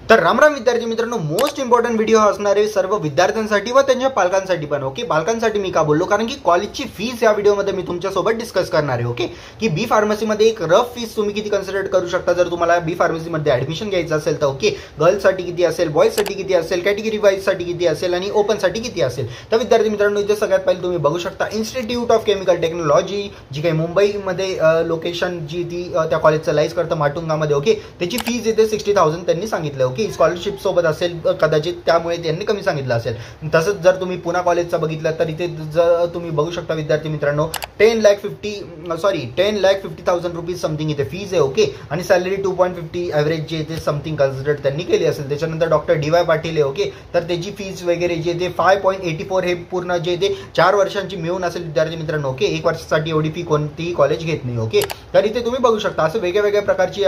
तर रामराम विद्यार्थी मित्रांनो, मोस्ट इंपॉर्टंट व्हिडिओ असणार आहे सर्व विद्यार्थ्यांसाठी व त्यांच्या पालकांसाठी पण. ओके, पालकांसाठी मी का बोललो, कारण की कॉलेजची फीस या व्हिडिओमध्ये मी तुमच्यासोबत डिस्कस करणार आहे. ओके, की बी फार्मसीमध्ये एक रफ फीस तुम्ही किती कन्सिडर करू शकता जर तुम्हाला बी फार्मसीमध्ये ऍडमिशन घ्यायचं असेल तर. ओके, गर्ल्ससाठी किती असेल, बॉयजसाठी किती असेल, कॅटेगरी वाईजसाठी किती असेल आणि ओपनसाठी किती असेल. तर विद्यार्थी मित्रांनो, इथे सगळ्यात पहिले तुम्ही बघू शकता इन्स्टिट्यूट ऑफ केमिकल टेक्नॉलॉजी, जी काही मुंबईमध्ये लोकेशन जी ती त्या कॉलेजचं लाईज करतं माटुंगामध्ये. ओके, त्याची फीज इथे 60,000 त्यांनी सांगितलं. ओके, स्कॉलरशिप सोबत असेल कदाचित, त्यामुळे त्यांनी कमी सांगितलं असेल. तसंच जर तुम्ही पुणे कॉलेजचा बघितलं तर इथे जर तुम्ही बघू शकता विद्यार्थी मित्रांनो 10,50,000 रुपीज समथिंग इथे फीज आहे. ओके, आणि सॅलरी 2.50 ॲव्हरेज जे ते समथिंग कन्सिडर त्यांनी केली असेल. त्याच्यानंतर डॉक्टर DY पाटील आहे. ओके, तर त्याची फीज वगैरे जे ते 5.84 हे पूर्ण जे ते 4 वर्षांची मिळून असेल विद्यार्थी मित्रांनो. ओके, 1 वर्षासाठी एवढी फी कोणतीही कॉलेज घेत नाही. ओके, तर इथे तुम्ही बघू शकता असं वेगळ्या वेगळ्या प्रकारची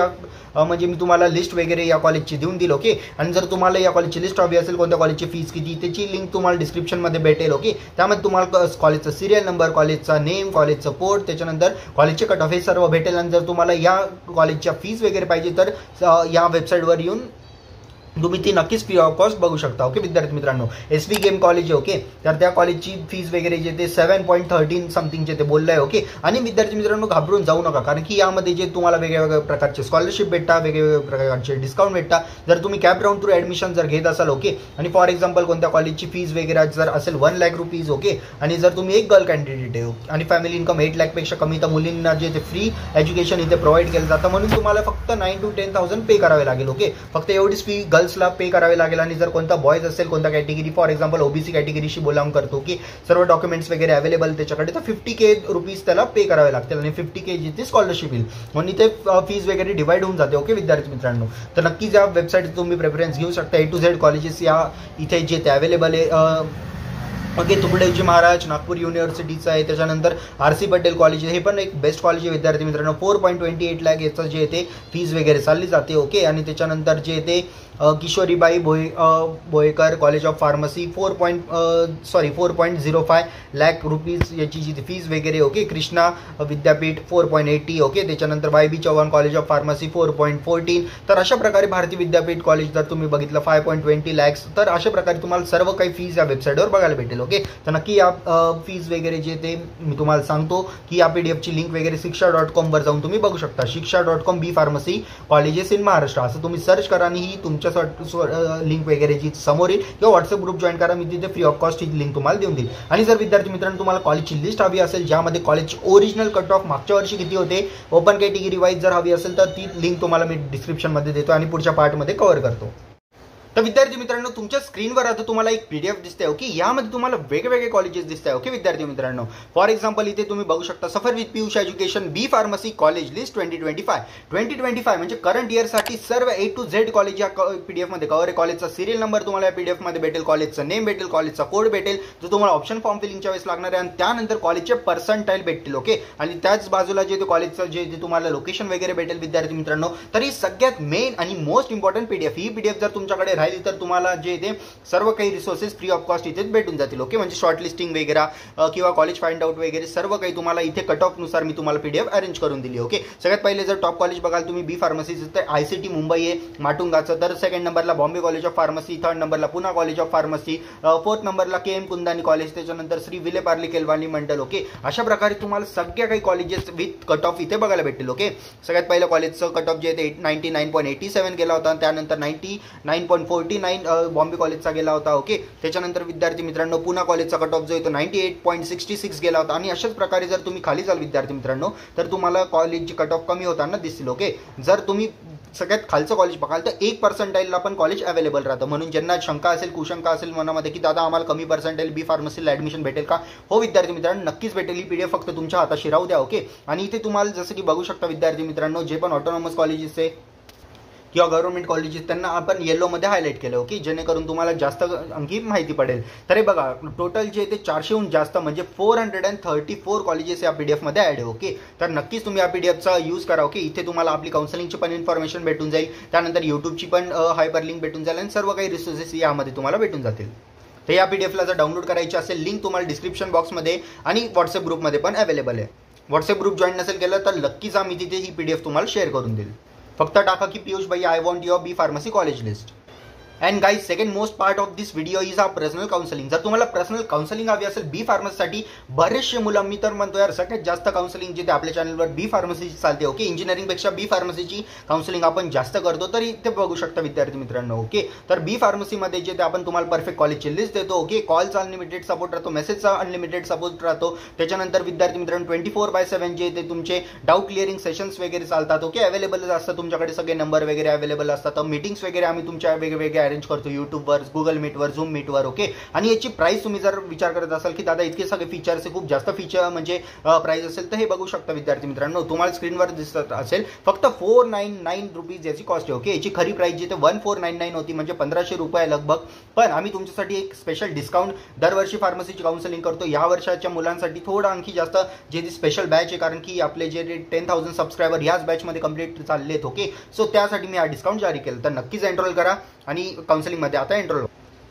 म्हणजे मी तुम्हाला लिस्ट वगैरे या कॉलेजची देऊन दिली. ओके, आणि जर तुम्हाला या कॉलेजची लिस्ट हवी असेल कोणत्या कॉलेजची फीज किती, त्याची लिंक तुम्हाला डिस्क्रिप्शनमध्ये भेटेल. ओके, त्यामध्ये तुम्हाला कॉलेजचा सिरियल नंबर, कॉलेजचा नेम, कॉलेजचं कोड, त्याच्यानंतर कॉलेजचे कट ऑफ हे सर्व भेटेल. आणि जर तुम्हाला या कॉलेजच्या फीज वगैरे पाहिजे तर या वेबसाईटवर येऊन तुम्ही ती नक्कीच फ्री ऑफ कॉस्ट बघू शकता. ओके विद्यार्थी मित्रांनो, SV गेम कॉलेज आहे. ओके, तर त्या कॉलेजची फीज वगैरे जे ते 7.13 समथिंग जे ते बोललं आहे. ओके, आणि विद्यार्थी मित्रांनो घाबरून जाऊ नका, कारण की यामध्ये जे तुम्हाला वेगवेगळ्या प्रकारचे स्कॉलरशिप भेटतात, वेगवेगळ्या प्रकारचे डिस्काउंट भेटतात जर तुम्ही कॅप राऊंड थ्रू ॲडमिशन जर घेत असाल. ओके, आणि फॉर एक्झाम्पल कोणत्या कॉलेजची फीज वगैरे जर असेल 1 लाख रुपीज. ओके, आणि जर तुम्ही एक गर्ल कॅन्डिडेट आहे आणि फॅमिली इन्कम 8 लाखपेक्षा कमी, तर मुलींना जे ते फ्री एज्युकेशन इथे प्रोव्हाइड केलं जातं. म्हणून तुम्हाला फक्त 9,000 to 10,000 पे करावे लागेल. ओके, फक्त एवढीच फी गर्ल्सला पे करावी लागेल. आणि जर कोणता बॉयज असेल कोणता कॅटेगरी, फॉर एक्झाम्पल OBC कॅटेगरीशी बिलॉंग करतो की सर्व डॉक्युमेंट्स वगैरे अवेलेबल त्याच्याकडे, तर 50K रुपीज त्याला पे करावे लागतील आणि 50K जी ती स्कॉलरशिप येईल. म्हणून इथे फीज वगैरे डिवाइड होऊन जाते. ओके विद्यार्थी मित्रांनो, तर नक्कीच या वेबसाईट तुम्ही प्रेफरन्स घेऊ शकता. A to Z कॉलेजेस या इथे जे ते अवेलेबल आहे. ओके, तुकडोजी महाराज नागपूर युनिव्हर्सिटीचं आहे. त्याच्यानंतर RC पटेल कॉलेज, हे पण एक बेस्ट कॉलेज आहे विद्यार्थी मित्रांनो. 4.28 लाख याचं जे ते फीज वगैरे चालली जाते. ओके, आणि त्याच्यानंतर जे ते Kishoribai Boyekar college of pharmacy 4.05 lakh rupees याची जी फीज वगैरे. ओके, कृष्णा विद्यापीठ 4.80. ओके, त्याच्यानंतर YB Chavan college of pharmacy 4.14. तर अशा प्रकारे भारती विद्यापीठ कॉलेज जर तुम्ही बघितलं 5.20 लॅक्स. तर अशा प्रकारे तुम्हाला सर्व काही फीज या वेबसाईटवर बघायला भेटेल. ओके, तर नक्की या फीज वगैरे जे ते मी तुम्हाला सांगतो की या PDF ची लिंक वगैरे शिक्षा.com वर जाऊन तुम्ही बघू शकता. शिक्षा.com बी फार्मसी कॉलेजेस इन महाराष्ट्र असं तुम्ही सर्च करा आणि ही तुमच्या लिंक वगैरे जी समोर येईल किंवा व्हॉट्सअप ग्रुप जॉईन करा. मी तिथे free of cost he link तुम्हाला देऊन देईल. आणि जर विद्यार्थी मित्रांनो तुम्हाला कॉलेजची लिस्ट हवी असेल ज्यामध्ये कॉलेजची ओरिजिनल कट ऑफ मागच्या वर्षी किती होते, ओपन कॅटेगरी वाईज जर हवी असेल तर ती लिंक तुम्हाला मी डिस्क्रिप्शनमध्ये देतो आणि पुढच्या पार्टमध्ये कव्हर करतो. तर विद्यार्थी मित्रांनो, तुमच्या स्क्रीनवर आता तुम्हाला एक PDF दिसते. ओके, यामध्ये तुम्हाला वेगवेगळे कॉलेजेस दिसत आहे. ओके विद्यार्थी मित्रांनो, फॉर एक्झाम्पल इथे तुम्ही बघू शकता सफर with Piyush education B pharmacy college list 2025 म्हणजे करंट इयरसाठी सर्व A to Z कॉलेज या PDF मध्ये कव्हर आहे. कॉलेजचा सिरियल नंबर तुम्हाला या PDF मध्ये भेटेल, कॉलेजचं नेम भेटेल, कॉलेजचा कोड भेटेल जो तुम्हाला ऑप्शन फॉर्म फिलिंगच्या वेळेस लागणार आहे, आणि त्यानंतर कॉलेजचे पर्सेंटाईल भेटतील. ओके, आणि त्याच बाजूला जे कॉलेजचं जे तुम्हाला लोकेशन वगैरे भेटेल विद्यार्थी मित्रांनो. तर ही सगळ्यात मेन आणि मोस्ट इम्पॉर्टंट PDF. ही PDF जर तुमच्याकडे राहिली तर तुम्हाला जे ते सर्व काही रिसोर्सेस फ्री ऑफ कॉस्ट इथेच भेटून जातील. ओके, म्हणजे शॉर्ट लिस्टिंग वगैरे किंवा कॉलेज फाइंड आउट वगैरे सर्व काही तुम्हाला इथे कट ऑफ नुसार मी तुम्हाला PDF अरेंज करून दिली. ओके, सगळ्यात पहिले जर टॉप कॉलेज बघाल तुम्ही बी फार्मसीचं तर ICT मुंबई आहे माटुंगाचं, तर सेकंड नंबरला Bombay college of pharmacy, third नंबरला Pune college of pharmacy, fourth नंबरला KM कुंदानी कॉलेज, त्याच्यानंतर श्री विले पार्ले केलवानी मंडल. ओके, अशा प्रकारे तुम्हाला सगळ्या काही कॉलेजेस विथ कट ऑफ इथे बघायला भेटतील. ओके, सगळ्यात पहिलं कॉलेजचं कट ऑफ जे ते 99.87 गेला होता, त्यानंतर 99.49 बॉम्बे कॉलेजचा गेला होता. ओके, त्याच्यानंतर विद्यार्थी मित्रांनो पुणे कॉलेजचा कट ऑफ जो आहे तो 98.66 गेला होता. आणि अशाच प्रकारे जर तुम्ही खाली जाल विद्यार्थी मित्रांनो तर तुम्हाला कॉलेजची कट ऑफ कमी होताना दिसतील. ओके, जर तुम्ही सगळ्यात खालचं कॉलेज बघाल तर 1 पर्सेंटाईलला पण कॉलेज अवेलेबल राहतं. म्हणून ज्यांना शंका असेल, कुशंका असेल मनामध्ये की दादा आम्हाला कमी पर्सेंटाईल बी फार्मसीला ॲडमिशन भेटेल का, हो विद्यार्थी मित्रांनो नक्कीच भेटेल. ही PDF फक्त तुमच्या हाताशी राहू द्या. ओके, आणि इथे तुम्हाला जसं की बघू शकता विद्यार्थी मित्रांनो जे पण ऑटोनॉमस कॉलेजेस आहे किंवा गव्हर्नमेंट कॉलेजेस त्यांना आपण येलोमध्ये हायलाईट केलं. ओके, जेणेकरून तुम्हाला जास्त आणखी माहिती पडेल. तर हे बघा टोटल जे ते 400हून जास्त म्हणजे 434 कॉलेजेस या PDF मध्ये ॲड आहे. ओके, तर नक्कीच तुम्ही या PDFचा यूज करा. ओके, इथे तुम्हाला आपली काउन्सिलिंगची पण इन्फॉर्मेशन भेटून जाईल, त्यानंतर यूट्यूबची पण हायपर लिंक भेटून जाईल आणि सर्व काही रिसोर्सेस यामध्ये तुम्हाला भेटून जातील. तर या PDFला जर डाउनलोड करायची असेल लिंक तुम्हाला डिस्क्रिप्शन बॉक्समध्ये आणि व्हॉट्सअप ग्रुपमध्ये पण अवेलेबल आहे. व्हॉट्सअप ग्रुप जॉईन नसेल केलं तर नक्कीच आम्ही तिथे ही PDF तुम्हाला शेअर करून देईल. फक्त टाका की पियुष भाई I want your B pharmacy college list. And guys second most part of this video is हा पर्सनल काउन्सिलिंग. जर तुम्हाला पर्सनल काउन्सिलिंग हवी असेल बी फार्मसीसाठी, बरेचसे मुलं, मी तर म्हणतो यार सगळ्यात जास्त काउन्सिलिंग जिथे आपल्या चॅनलवर बी फार्मसीची चालते. ओके, इंजिनिअरिंगपेक्षा बी फार्मसीची काउन्सिलिंग आपण जास्त करतो, तरी इथे बघू शकता विद्यार्थी मित्रांनो. ओके, तर बी फार्मसीमध्ये जे ते आपण तुम्हाला परफेक्ट कॉलेजची लिस्ट देतो. ओके, कॉलचा अनलिमिटेड सपोर्ट राहतो, मेसेजचा अनलिमिटेड सपोर्ट राहतो. त्याच्यानंतर विद्यार्थी मित्रांनो 24/7 जे ते तुमचे डाऊट क्लिअरिंग सेशन्स वगैरे चालतात. ओके, अवेलेबल असतात तुमच्याकडे, सगळे नंबर वगैरे अवेलेबल असतात. मीटिंग्स वगैरे आम्ही तुमच्या वेगवेगळे अरेंज करतो यूट्यूबवर, गुगल मीटवर, झूम मीटवर. ओके, आणि याची प्राइस तुम्ही जर विचार करत असाल की दादा इतके सगळे फीचर्स आहे, खूप जास्त फीचर म्हणजे प्राइस असेल, तर हे बघू शकता विद्यार्थी मित्रांनो. तुम्हाला स्क्रीनवर दिसत असेल फक्त 499 रुपीज याची कॉस्ट आहे. ओके, याची खरी प्राइस जी ते 1499 होती, म्हणजे 1500 रुपये लगभग. पण आम्ही तुमच्यासाठी एक स्पेशल डिस्काउंट दरवर्षी फार्मसीची काउन्सिलिंग करतो. या वर्षाच्या मुलांसाठी थोडं आणखी जास्त जे स्पेशल बॅच आहे, कारण की आपले जे 10,000 सबस्क्रायबर याच बॅचमध्ये कंप्लीट चालले आहेत. ओके, सो त्यासाठी मी हा डिस्काउंट जारी केला. तर नक्कीच एनरोल करा आणि काउन्सिलिंगमध्ये आता एनरोल.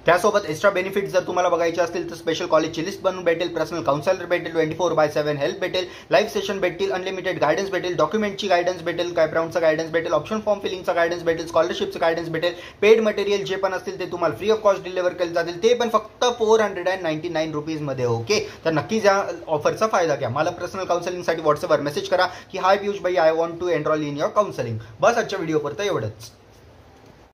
त्यासोबत एक्स्ट्रा बेनिफिट्स जर तुम्हाला बघायचे असतील तर स्पेशल कॉलेजची लिस्ट बनवून भेटेल, पर्सनल काउन्सिलर भेटेल, 24/7 हेल्प भेटेल, लाईव्ह सेशन भेटेल, अनलिमिटेड गायडन्स भेटेल, डॉक्युमेंटची गायडन्स भेटेल, काय राऊंडचा गायडन्स भेटेल, ऑप्शन फॉर्म फिलिंगचा गायडन्स भेटेल, स्कॉलरशिपचं गायडन्स भेटेल, पेड मटेरियल जे पण असतील ते तुम्हाला फ्री ऑफ कॉस्ट डिलिव्हर केले जातील, ते पण फक्त 499 रुपीजमध्ये. ओके, तर नक्कीच या ऑफरचा फायदा घ्या. मला पर्सनल काउन्सिलिंगसाठी व्हॉट्सअपवर मेसेज करा की हाय पियुष भाई, I want to enrol in your counselling. बस आजच्या व्हिडिओपर्यंत एवढंच.